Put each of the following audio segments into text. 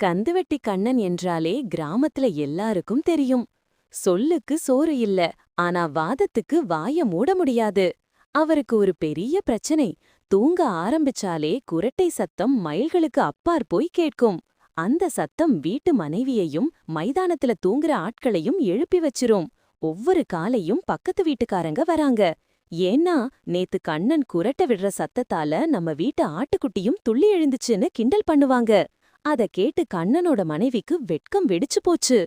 கந்துவட்டி கண்ணன் என்றாலே கிராமத்துல எல்லாருக்கும் தெரியும். சொல்லுக்கு சோறு இல்ல, ஆனா வாதத்துக்கு வாய மூட முடியாது. அவருக்கு ஒரு பெரிய பிரச்சனை. தூங்க ஆரம்பிச்சாலே குரட்டை சத்தம் மைல்களுக்கு அப்பாற் போய் கேட்கும். அந்த சத்தம் வீட்டு மனைவியையும் மைதானத்துல தூங்குற ஆட்களையும் எழுப்பி வச்சிரும். ஒவ்வொரு காலையும் பக்கத்து வீட்டுக்காரங்க வராங்க. ஏன்னா நேத்து கண்ணன் குரட்ட விடுற சத்தத்தால நம்ம வீட்டு ஆட்டுக்குட்டியும் துள்ளி எழுந்துச்சுன்னு கிண்டல் பண்ணுவாங்க. அத கேட்டு கண்ணனோட மனைவிக்கு வெட்கம் வெடிச்சு போச்சு.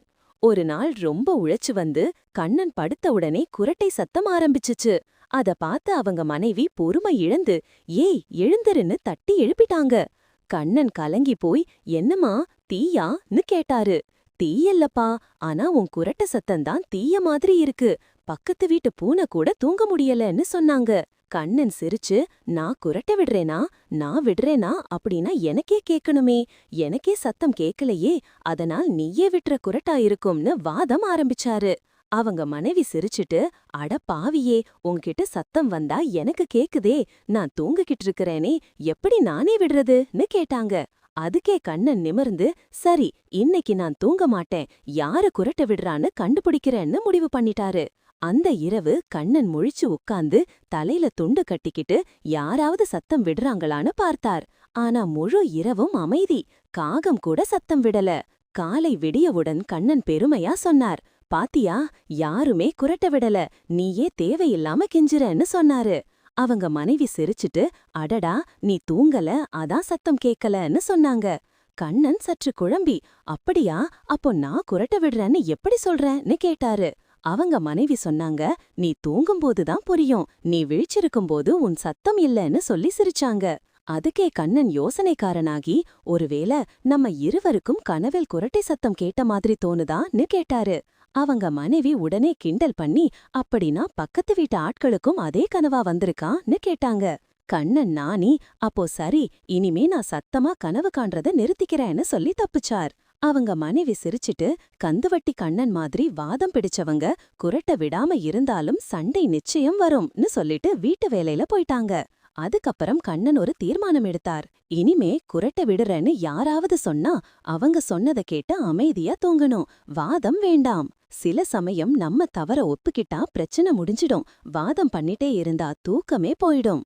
ஒரு நாள் ரொம்ப உழைச்சு வந்து கண்ணன் படுத்த உடனே குரட்டை சத்தம் ஆரம்பிச்சுச்சு. அத பார்த்து அவங்க மனைவி பொறுமை இழந்து, ஏய் எழுந்திருன்னு தட்டி எழுப்பிட்டாங்க. கண்ணன் கலங்கி போய், என்னம்மா தீயான்னு கேட்டாரு. தீயல்லப்பா, ஆனா உன் குரட்ட சத்தம்தான் தீய மாதிரி இருக்கு. பக்கத்து வீட்டு பூனை கூட தூங்க முடியலன்னு சொன்னாங்க. கண்ணன் சிரிச்சு, நான் குரட்ட விடுறேனா, நான் விடுறேனா அப்படின்னா எனக்கே கேட்கணுமே, எனக்கே சத்தம் கேட்கலையே, அதனால் நீயே விட்டுற குரட்டா இருக்கும்னு வாதம் ஆரம்பிச்சாரு. அவங்க மனைவி சிரிச்சுட்டு, அட பாவியே, உன்கிட்ட சத்தம் வந்தா எனக்கு கேக்குதே, நான் தூங்கிக்கிட்டு இருக்கறேனே, எப்படி நானே விடுறதுன்னு கேட்டாங்க. அதுக்கே கண்ணன் நிமிர்ந்து, சரி இன்னைக்கு நான் தூங்க மாட்டேன், யாரு குரட்ட விடுறான்னு கண்டுபிடிக்கிறேன்னு முடிவு பண்ணிட்டாரு. அந்த இரவு கண்ணன் முழிச்சு உட்கார்ந்து தலையில துண்டு கட்டிக்கிட்டு யாராவது சத்தம் விடுறாங்களான்னு பார்த்தார். ஆனா முழு இரவும் அமைதி. காகம் கூட சத்தம் விடல. காலை விடியவுடன் கண்ணன் பெருமையா சொன்னார், பாத்தியா, யாருமே குரட்ட விடல, நீயே தேவையில்லாம கெஞ்சுறன்னு சொன்னாரு. அவங்க மனைவி சிரிச்சுட்டு, அடடா நீ தூங்கல, அதான் சத்தம் கேக்கலன்னு சொன்னாங்க. கண்ணன் சற்று குழம்பி, அப்படியா, அப்போ நான் குரட்ட விடுறேன்னு எப்படி சொல்றேன்னு கேட்டாரு. அவங்க மனைவி சொன்னாங்க, நீ தூங்கும்போதுதான் புரியும், நீ விழிச்சிருக்கும்போது உன் சத்தம் இல்லன்னு சொல்லி சிரிச்சாங்க. அதுக்கே கண்ணன் யோசனைக்காரனாகி, ஒருவேளை நம்ம இருவருக்கும் கனவில் குரட்டை சத்தம் கேட்ட மாதிரி தோணுதான்னு கேட்டாரு. அவங்க மனைவி உடனே கிண்டல் பண்ணி, அப்படின்னா பக்கத்து வீட்டு ஆட்களுக்கும் அதே கனவா வந்திருக்கான்னு கேட்டாங்க. கண்ணன் நாணி, அப்போ சரி, இனிமே நான் சத்தமா கனவு காண்றத நிறுத்திக்கிறேன்னு சொல்லி தப்பிச்சார். அவங்க மனைவி சிரிச்சிட்டு, கந்துவட்டி கண்ணன் மாதிரி வாதம் பிடிச்சவங்க குரட்ட விடாம இருந்தாலும் சண்டை நிச்சயம் வரும்னு சொல்லிட்டு வீட்டு வேலையில போயிட்டாங்க. அதுக்கப்புறம் கண்ணன் ஒரு தீர்மானம் எடுத்தார். இனிமே குரட்ட விடுறேன்னு யாராவது சொன்னா அவங்க சொன்னத கேட்டு அமைதியா தூங்கணும், வாதம் வேண்டாம். சில சமயம் நம்ம தவற ஒப்புக்கிட்டா பிரச்சனை முடிஞ்சிடும், வாதம் பண்ணிட்டே இருந்தா தூக்கமே போயிடும்.